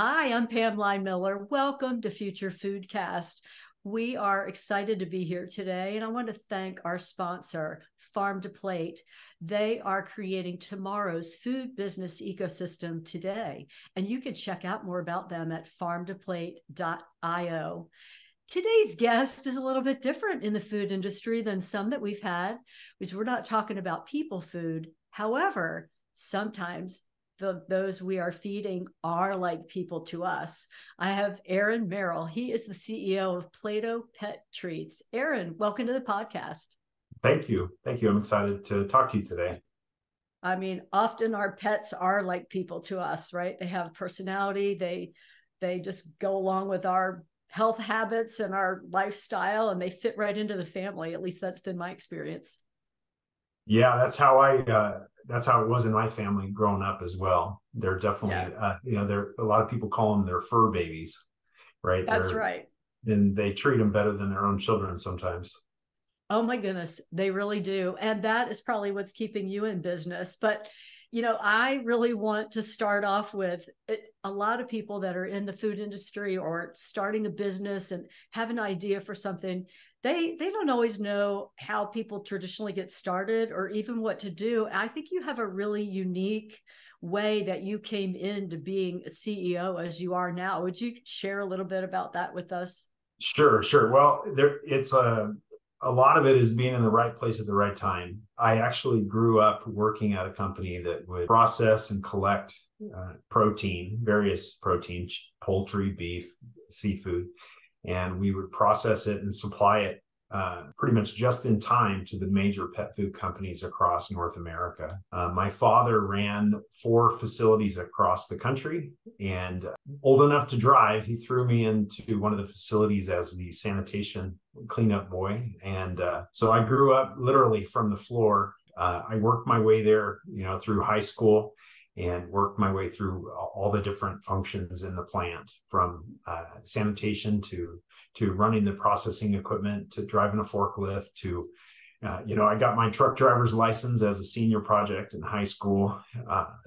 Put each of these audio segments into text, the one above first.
Hi, I'm Pam Miller. Welcome to Future Foodcast. We are excited to be here today, and I want to thank our sponsor, Farm to Plate. They are creating tomorrow's food business ecosystem today, and you can check out more about them at farmtoplate.io. Today's guest is a little bit different in the food industry than some that we've had, because we're not talking about people food. However, sometimes those we are feeding are like people to us. I have Aaron Merell. He is the CEO of Plato Pet Treats. Aaron, welcome to the podcast. Thank you. Thank you. I'm excited to talk to you today. I mean, often our pets are like people to us, right? They have personality. They just go along with our health habits and our lifestyle, and they fit right into the family. At least that's been my experience. Yeah, that's how it was in my family growing up as well. They're definitely, they're a lot of people call them their fur babies, right? That's right. And they treat them better than their own children sometimes. Oh my goodness, they really do. And that is probably what's keeping you in business. But, I really want to start off with a lot of people that are in the food industry or starting a business and have an idea for something. They don't always know how people traditionally get started or even what to do. I think you have a really unique way that you came into being a CEO as you are now. Would you share a little bit about that with us? Sure. Well, it's a lot of it is being in the right place at the right time. I actually grew up working at a company that would process and collect various proteins, poultry, beef, seafood, and we would process it and supply it pretty much just in time to the major pet food companies across North America. My father ran 4 facilities across the country, and old enough to drive, he threw me into one of the facilities as the sanitation cleanup boy. And so I grew up literally from the floor. I worked my way there, through high school, and worked my way through all the different functions in the plant, from sanitation to running the processing equipment, to driving a forklift, to I got my truck driver's license as a senior project in high school,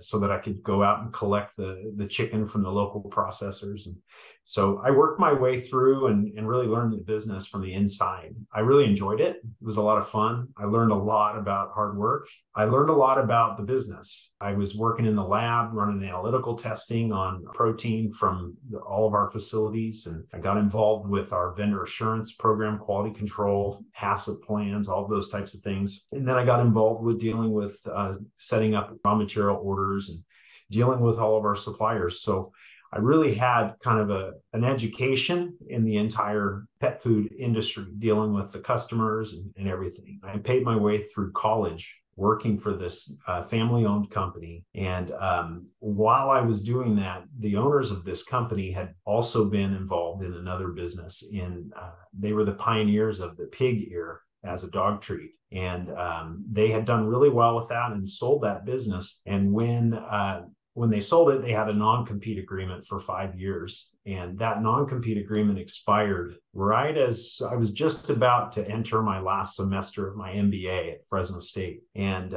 so that I could go out and collect the chicken from the local processors. And so I worked my way through and really learned the business from the inside. I really enjoyed it. It was a lot of fun. I learned a lot about hard work. I learned a lot about the business. I was working in the lab, running analytical testing on protein from all of our facilities. And I got involved with our vendor assurance program, quality control, HACCP plans, all of those types of things. And then I got involved with dealing with setting up raw material orders and dealing with all of our suppliers. So I really had kind of an education in the entire pet food industry, dealing with the customers and everything. I paid my way through college working for this family-owned company. And while I was doing that, the owners of this company had also been involved in another business. They were the pioneers of the pig ear as a dog treat. And they had done really well with that and sold that business. And when they sold it, they had a non-compete agreement for 5 years. And that non-compete agreement expired right as I was just about to enter my last semester of my MBA at Fresno State. And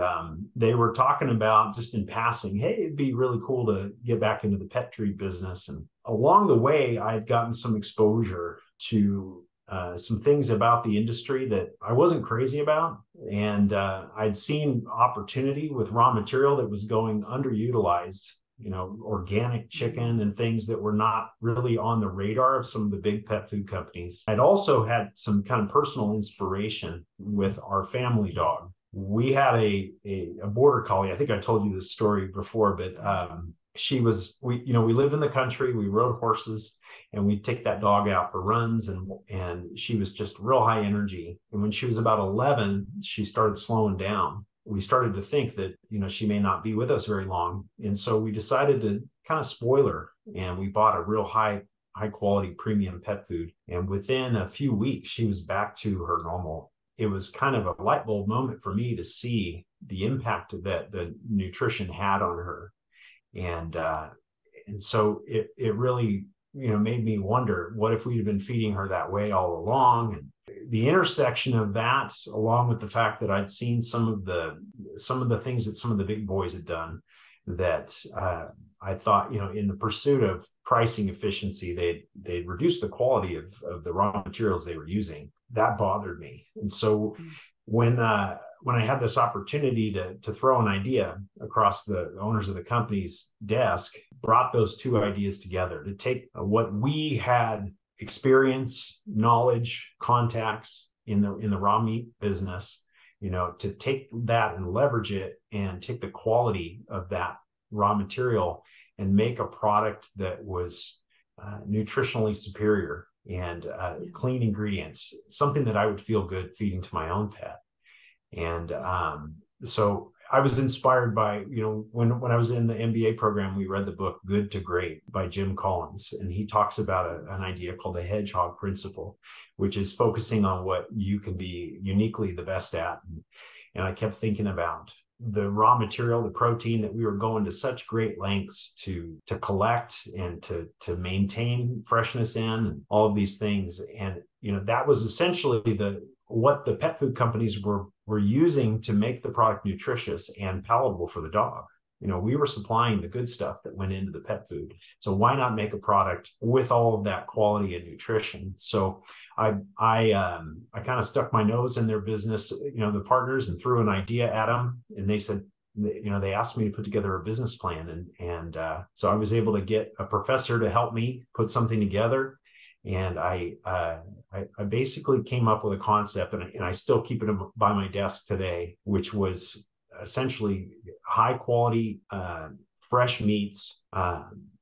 they were talking about, just in passing, hey, it'd be really cool to get back into the pet treat business. And along the way, I had gotten some exposure to some things about the industry that I wasn't crazy about. And I'd seen opportunity with raw material that was going underutilized, organic chicken and things that were not really on the radar of some of the big pet food companies. I'd also had some kind of personal inspiration with our family dog. We had a border collie. I think I told you this story before, but we lived in the country, we rode horses, and we'd take that dog out for runs, and she was just real high energy. And when she was about 11, she started slowing down. We started to think that, she may not be with us very long. And so we decided to kind of spoil her, and we bought a real high quality premium pet food. And within a few weeks, she was back to her normal. It was kind of a light bulb moment for me to see the impact that the nutrition had on her. And so it really, made me wonder, what if we'd been feeding her that way all along? And the intersection of that, along with the fact that I'd seen some of the things that some of the big boys had done, that I thought, in the pursuit of pricing efficiency, they'd reduce the quality of the raw materials they were using. That bothered me. And so when I had this opportunity to throw an idea across the owners of the company's desk, brought those two ideas together to take what we had experience, knowledge, contacts in the raw meat business, to take that and leverage it and take the quality of that raw material and make a product that was nutritionally superior and clean ingredients, something that I would feel good feeding to my own pet. And so I was inspired by, when I was in the MBA program, we read the book Good to Great by Jim Collins. And he talks about an idea called the hedgehog principle, which is focusing on what you can be uniquely the best at. And I kept thinking about the raw material, the protein that we were going to such great lengths to collect and to maintain freshness in, and all of these things. And, that was essentially what the pet food companies were using to make the product nutritious and palatable for the dog. We were supplying the good stuff that went into the pet food. So why not make a product with all of that quality and nutrition? So I kind of stuck my nose in their business, the partners, and threw an idea at them. And they said, they asked me to put together a business plan. And so I was able to get a professor to help me put something together. And I basically came up with a concept, and I still keep it by my desk today, which was essentially high quality, fresh meats,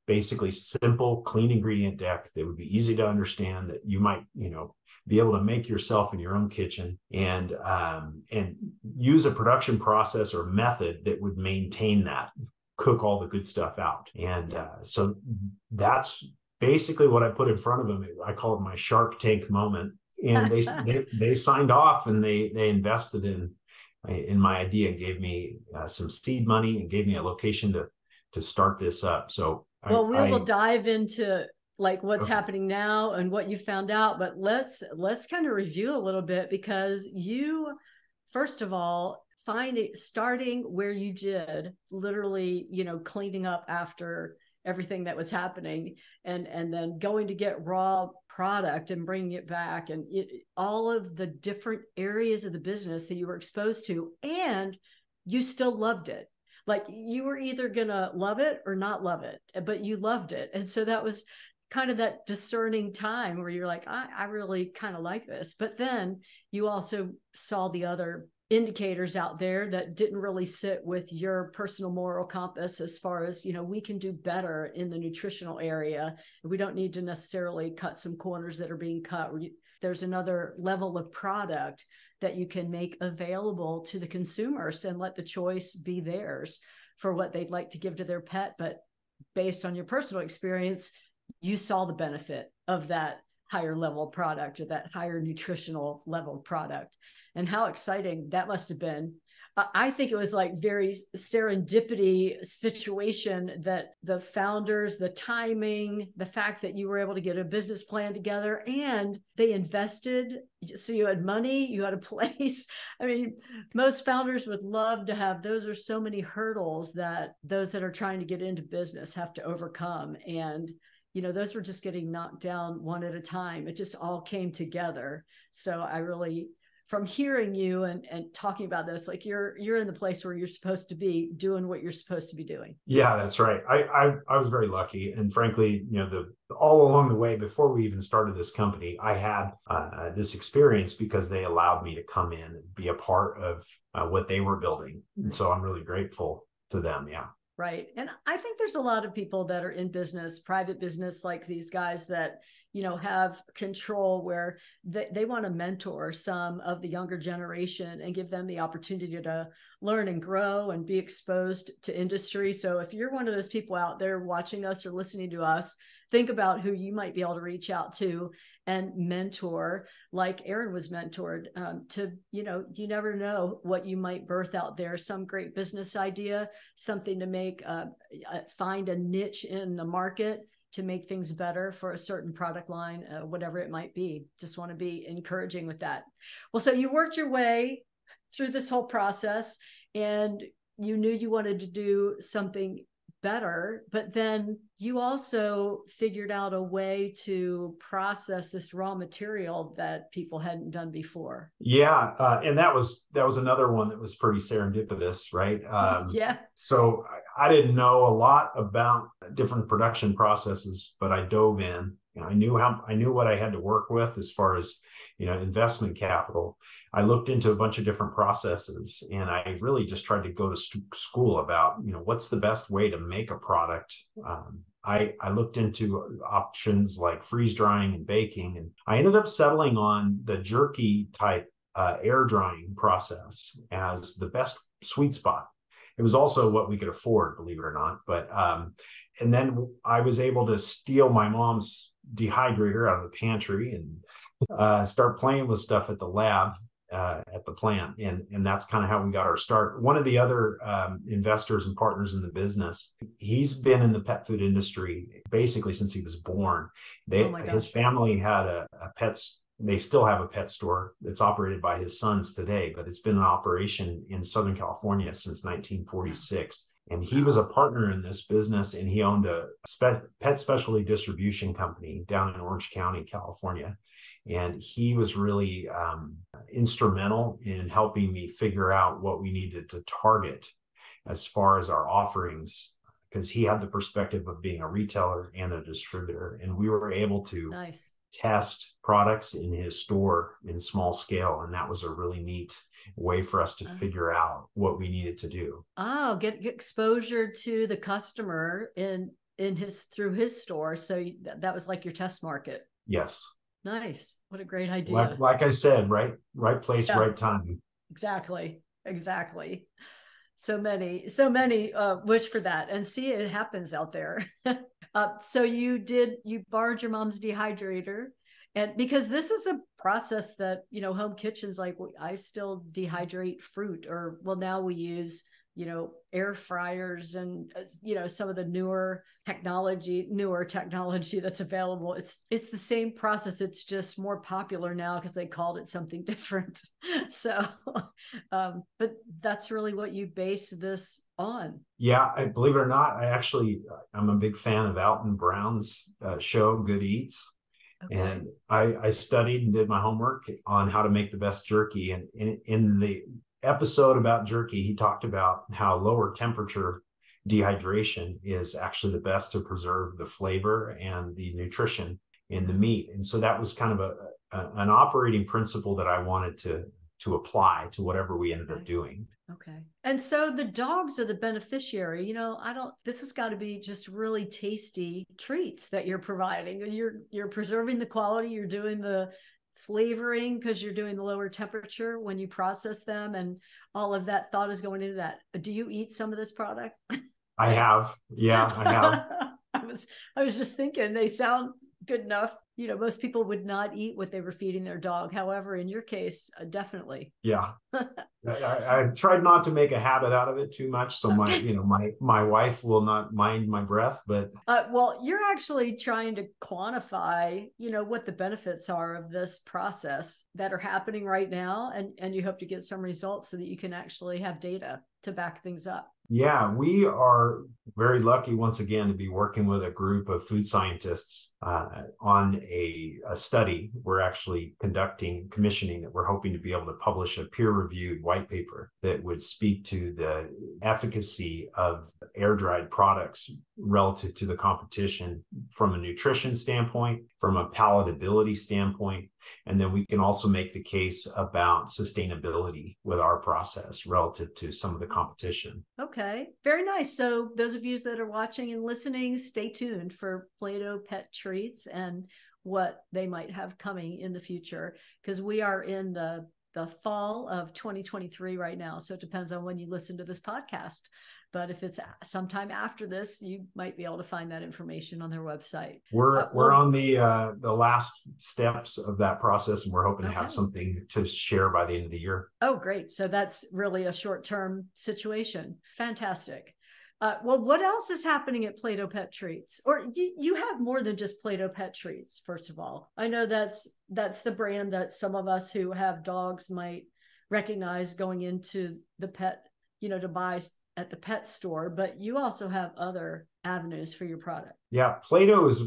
basically simple, clean ingredient deck that would be easy to understand, that you might, be able to make yourself in your own kitchen, and use a production process or method that would maintain that, cook all the good stuff out. And so that's basically what I put in front of them. I call it my Shark Tank moment. And they signed off, and they invested in my idea, and gave me some seed money, and gave me a location to start this up. So we will dive into like what's happening now and what you found out, but let's kind of review a little bit, because you, first of all, starting where you did, literally, cleaning up after everything that was happening, and then going to get raw product and bringing it back, and all of the different areas of the business that you were exposed to, and you still loved it. Like, you were either gonna love it or not love it, but you loved it. And so that was kind of that discerning time where you're like, I really kind of like this. But then you also saw the other indicators out there that didn't really sit with your personal moral compass, as far as, we can do better in the nutritional area. We don't need to necessarily cut some corners that are being cut. There's another level of product that you can make available to the consumers, and let the choice be theirs for what they'd like to give to their pet. But based on your personal experience, you saw the benefit of that higher level product, or that higher nutritional level product. And how exciting that must have been. I think it was like very serendipity situation, that the founders, the timing, the fact that you were able to get a business plan together, and they invested. So you had money, you had a place. I mean, most founders would love to have, those are so many hurdles that those that are trying to get into business have to overcome. And those were just getting knocked down one at a time. It just all came together. So I really, from hearing you and talking about this, like you're in the place where you're supposed to be doing what you're supposed to be doing. Yeah, that's right. I was very lucky. And frankly, all along the way, before we even started this company, I had this experience, because they allowed me to come in and be a part of what they were building. And so I'm really grateful to them. Yeah. Right. And I think there's a lot of people that are in business, private business, like these guys that, have control, where they want to mentor some of the younger generation and give them the opportunity to learn and grow and be exposed to industry. So if you're one of those people out there watching us or listening to us, think about who you might be able to reach out to and mentor, like Aaron was mentored you never know what you might birth out there. Some great business idea, something to make, find a niche in the market to make things better for a certain product line, whatever it might be. Just want to be encouraging with that. Well, so you worked your way through this whole process, and you knew you wanted to do something better, but then you also figured out a way to process this raw material that people hadn't done before. Yeah, and that was another one that was pretty serendipitous, right? Yeah. So I didn't know a lot about different production processes, but I dove in. I knew what I had to work with as far as investment capital. I looked into a bunch of different processes, and I really just tried to go to school about what's the best way to make a product. I looked into options like freeze drying and baking, and I ended up settling on the jerky type air drying process as the best sweet spot. It was also what we could afford, believe it or not. But and then I was able to steal my mom's dehydrator out of the pantry and start playing with stuff at the lab at the plant, and that's kind of how we got our start. One of the other investors and partners in the business, he's been in the pet food industry basically since he was born. His family had a pets. They still have a pet store that's operated by his sons today, but it's been in operation in Southern California since 1946. And he was a partner in this business, and he owned a pet specialty distribution company down in Orange County, California. And he was really instrumental in helping me figure out what we needed to target as far as our offerings, because he had the perspective of being a retailer and a distributor. And we were able to test products in his store in small scale. And that was a really neat way for us to figure out what we needed to do. Oh, get exposure to the customer through his store. So that was like your test market. Yes. Nice. What a great idea. Like I said, right place, right time. Exactly. So many wish for that, and see, it happens out there. So you borrowed your mom's dehydrator, and because this is a process that, home kitchens, like I still dehydrate fruit, or now we use, air fryers and, some of the newer technology that's available. It's the same process. It's just more popular now because they called it something different. So, but that's really what you base this on. Yeah, believe it or not, I'm a big fan of Alton Brown's show, Good Eats. Okay. And I studied and did my homework on how to make the best jerky. And in the episode about jerky, he talked about how lower temperature dehydration is actually the best to preserve the flavor and the nutrition in the meat. And so that was kind of an operating principle that I wanted to apply to whatever we ended up doing. Okay. And so the dogs are the beneficiary. This has got to be just really tasty treats that you're providing. You're preserving the quality, you're doing the flavoring because you're doing the lower temperature when you process them, and all of that thought is going into that. Do you eat some of this product? I have. Yeah, I have. I was just thinking they sound good enough. Most people would not eat what they were feeding their dog. However, in your case, definitely. Yeah. I've tried not to make a habit out of it too much. So my wife will not mind my breath, but. Well, you're actually trying to quantify, what the benefits are of this process that are happening right now. And you hope to get some results so that you can actually have data to back things up. Yeah, we are very lucky once again to be working with a group of food scientists on a study we're actually commissioning that we're hoping to be able to publish a peer-reviewed white paper that would speak to the efficacy of air-dried products relative to the competition from a nutrition standpoint, from a palatability standpoint, and then we can also make the case about sustainability with our process relative to some of the competition. Okay, very nice. So those of you that are watching and listening, stay tuned for Plato Pet Treats and what they might have coming in the future, because we are in the fall of 2023 right now. So it depends on when you listen to this podcast. But if it's sometime after this, you might be able to find that information on their website. We're on the last steps of that process, and we're hoping to have something to share by the end of the year. Oh, great. So that's really a short-term situation. Fantastic. Well, what else is happening at Plato Pet Treats? Or you have more than just Plato Pet Treats, first of all. I know that's the brand that some of us who have dogs might recognize going into the pet, to buy at the pet store, but you also have other avenues for your product. Yeah, Plato is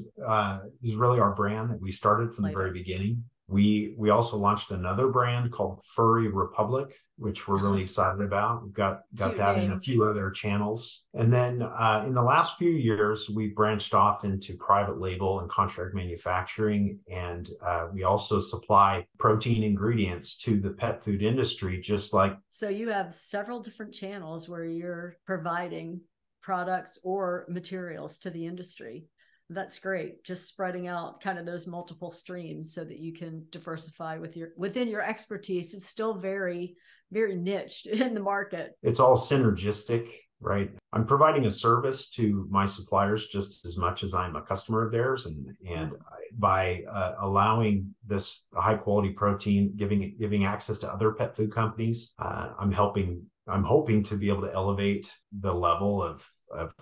really our brand that we started from the Plato. very beginning. We also launched another brand called Furry Republic, which we're really excited about. We've got Cute that name. in a few other channels. And then in the last few years, we branched off into private label and contract manufacturing. And we also supply protein ingredients to the pet food industry, just like. So you have several different channels where you're providing products or materials to the industry. That's great. Just spreading out kind of those multiple streams so that you can diversify within your expertise. It's still very, very niched in the market. It's all synergistic, right? I'm providing a service to my suppliers just as much as I'm a customer of theirs, and by allowing this high quality protein, giving access to other pet food companies, I'm hoping to be able to elevate the level of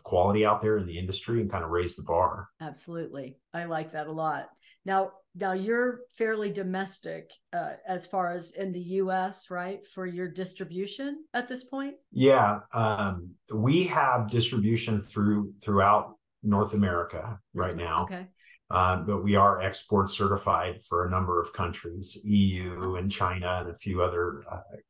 quality out there in the industry and kind of raise the bar. Absolutely. I like that a lot. Now you're fairly domestic as far as in the US, right? For your distribution at this point? Yeah. We have distribution throughout North America right now. Okay. But we are export certified for a number of countries, EU and China and a few other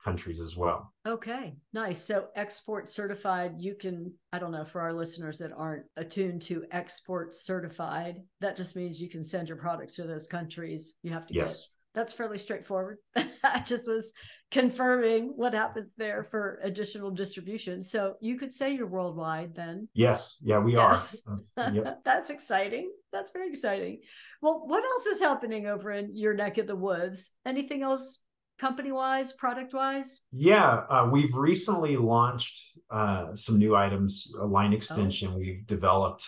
countries as well. Okay, nice. So export certified, you can, I don't know, for our listeners that aren't attuned to export certified, that just means you can send your products to those countries. You have to Yes. That's fairly straightforward. I just was confirming what happens there for additional distribution. So you could say you're worldwide then. Yes. Yeah, we Yes. are. Yep. That's exciting. That's very exciting. Well, what else is happening over in your neck of the woods? Anything else company-wise, product-wise? Yeah, we've recently launched some new items, a line extension we've developed,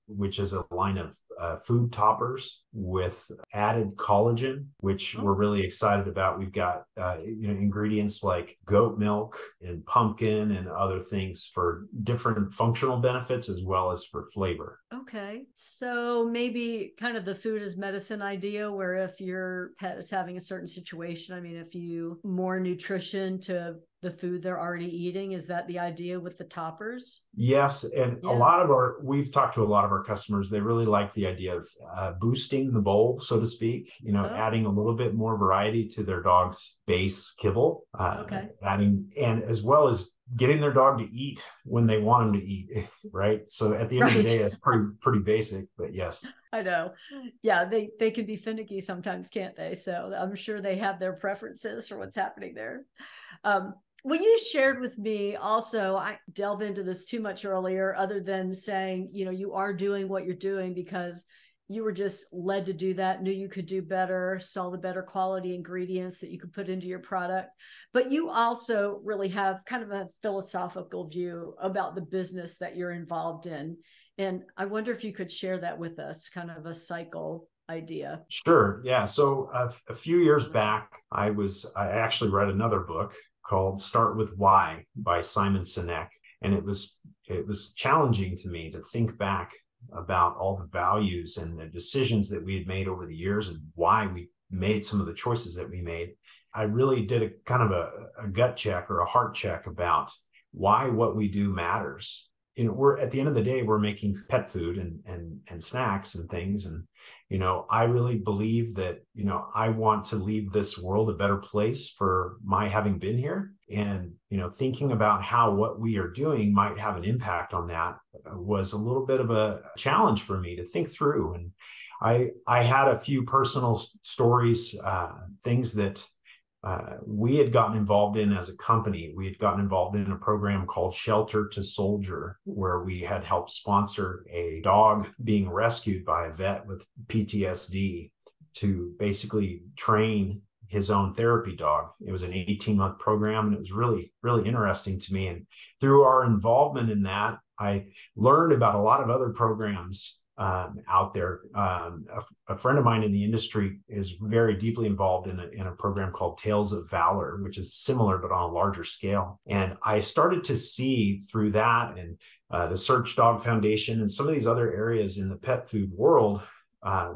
which is a line of food toppers with added collagen, which we're really excited about. We've got ingredients like goat milk and pumpkin and other things for different functional benefits as well as for flavor. Okay, so maybe kind of the food is medicine idea, where if your pet is having a certain situation, I mean, if you more nutrition to the food they're already eating, is that the idea with the toppers? Yes, and we've talked to a lot of our customers. They really like the idea of boosting the bowl, so to speak. Adding a little bit more variety to their dog's base kibble. Adding, and as well as getting their dog to eat when they want them to eat, right? So at the end of the day, that's pretty basic, but yes. I know. Yeah, they can be finicky sometimes, can't they? So I'm sure they have their preferences for what's happening there. Well, you shared with me also, I delve into this too much earlier, other than saying, you are doing what you're doing because you were just led to do that, knew you could do better, saw the better quality ingredients that you could put into your product. But you also really have kind of a philosophical view about the business that you're involved in. And I wonder if you could share that with us, kind of a cycle idea. Sure. Yeah. So a few years back, I actually read another book called Start With Why by Simon Sinek. And it was challenging to me to think back about all the values and the decisions that we had made over the years and why we made some of the choices that we made. I really did a kind of a gut check or a heart check about why what we do matters. We're at the end of the day, we're making pet food and snacks and things. And, I really believe that, I want to leave this world a better place for my having been here. And, thinking about how what we are doing might have an impact on that was a little bit of a challenge for me to think through. And I had a few personal stories, things that we had gotten involved in as a company. We had gotten involved in a program called Shelter to Soldier, where we had helped sponsor a dog being rescued by a vet with PTSD to basically train his own therapy dog. It was an 18-month program, and it was really, really interesting to me. And through our involvement in that, I learned about a lot of other programs out there. A friend of mine in the industry is very deeply involved in a program called Tales of Valor, which is similar but on a larger scale. And I started to see through that and the Search Dog Foundation and some of these other areas in the pet food world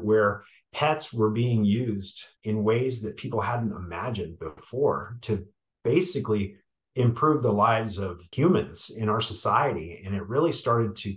where pets were being used in ways that people hadn't imagined before to basically improve the lives of humans in our society. And it really started to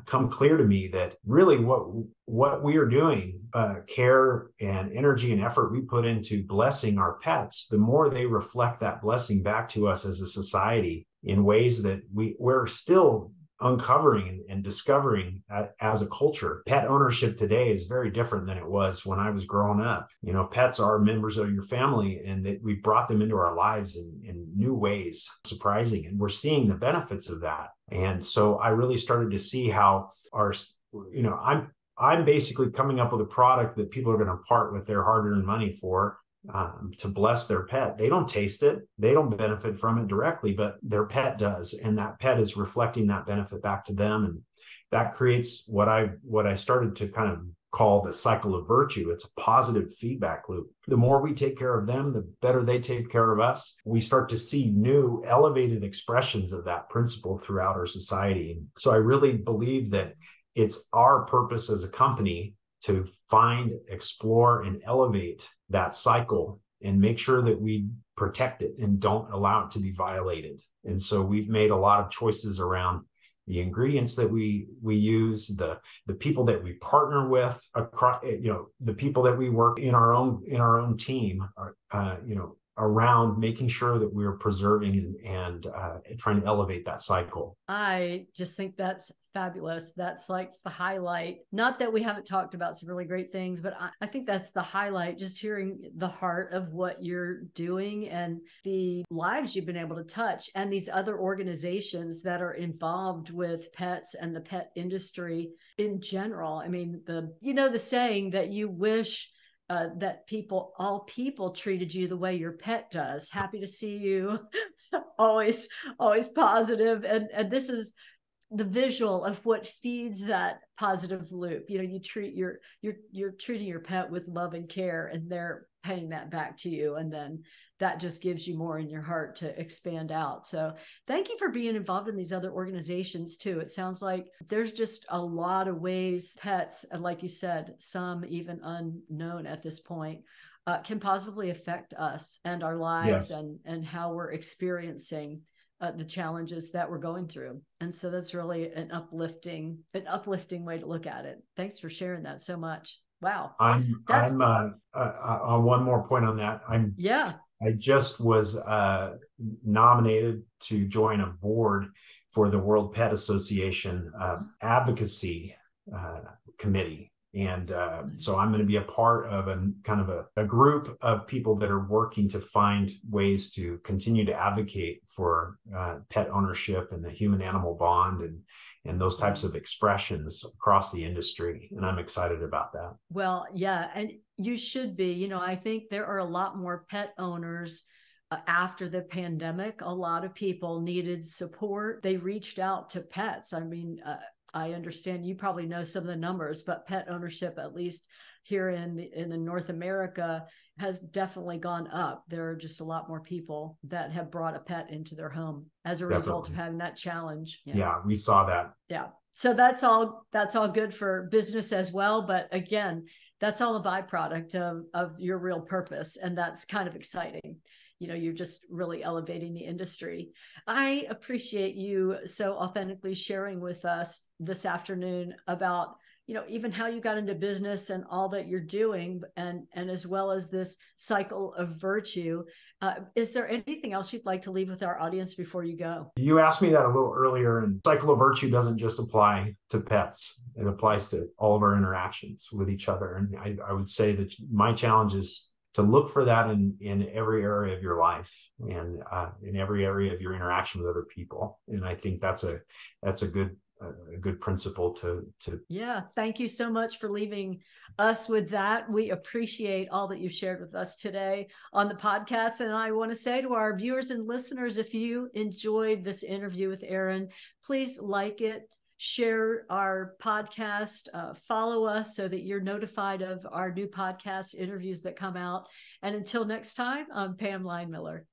come clear to me that really what we are doing, care and energy and effort we put into blessing our pets, the more they reflect that blessing back to us as a society in ways that we're still uncovering and discovering as a culture. Pet ownership today is very different than it was when I was growing up. You know, pets are members of your family, and that we brought them into our lives in new ways, surprising, and we're seeing the benefits of that. And so I really started to see how I'm basically coming up with a product that people are going to part with their hard-earned money for, to bless their pet. They don't taste it. They don't benefit from it directly, but their pet does. And that pet is reflecting that benefit back to them. And that creates what I started to kind of call the cycle of virtue. It's a positive feedback loop. The more we take care of them, the better they take care of us. We start to see new elevated expressions of that principle throughout our society. And so I really believe that it's our purpose as a company to find, explore, and elevate that cycle and make sure that we protect it and don't allow it to be violated. And so we've made a lot of choices around the ingredients that we use, the people that we partner with, across, the people that we work in our own team, around making sure that we're preserving and trying to elevate that cycle. I just think that's fabulous. That's like the highlight. Not that we haven't talked about some really great things, but I think that's the highlight, just hearing the heart of what you're doing and the lives you've been able to touch, and these other organizations that are involved with pets and the pet industry in general. I mean, the saying that you wish that all people treated you the way your pet does. Happy to see you. always positive. And this is the visual of what feeds that positive loop. You treat you're treating your pet with love and care, and they're paying that back to you. And then that just gives you more in your heart to expand out. So thank you for being involved in these other organizations too. It sounds like there's just a lot of ways pets, and like you said, some even unknown at this point, can positively affect us and our lives. Yes. and how we're experiencing the challenges that we're going through. And so that's really an uplifting way to look at it. Thanks for sharing that so much. Wow. I'm on one more point on that. I just was nominated to join a board for the World Pet Association advocacy committee. And so I'm going to be a part of a group of people that are working to find ways to continue to advocate for pet ownership and the human-animal bond and those types of expressions across the industry. And I'm excited about that. Well, yeah, and you should be. I think there are a lot more pet owners after the pandemic. A lot of people needed support. They reached out to pets. I mean, I understand you probably know some of the numbers, but pet ownership, at least here in the North America, has definitely gone up. There are just a lot more people that have brought a pet into their home as a result of having that challenge. Yeah, we saw that. Yeah. So that's all good for business as well. But again, that's all a byproduct of your real purpose. And that's kind of exciting. You're just really elevating the industry. I appreciate you so authentically sharing with us this afternoon about, even how you got into business and all that you're doing, and as well as this cycle of virtue. Is there anything else you'd like to leave with our audience before you go? You asked me that a little earlier, and cycle of virtue doesn't just apply to pets. It applies to all of our interactions with each other. And I would say that my challenge is to look for that in every area of your life and in every area of your interaction with other people. And I think that's a good principle to. Yeah. Thank you so much for leaving us with that. We appreciate all that you've shared with us today on the podcast. And I want to say to our viewers and listeners, if you enjoyed this interview with Aaron, please like it, share our podcast, follow us so that you're notified of our new podcast interviews that come out. And until next time, I'm Pam Line-Miller.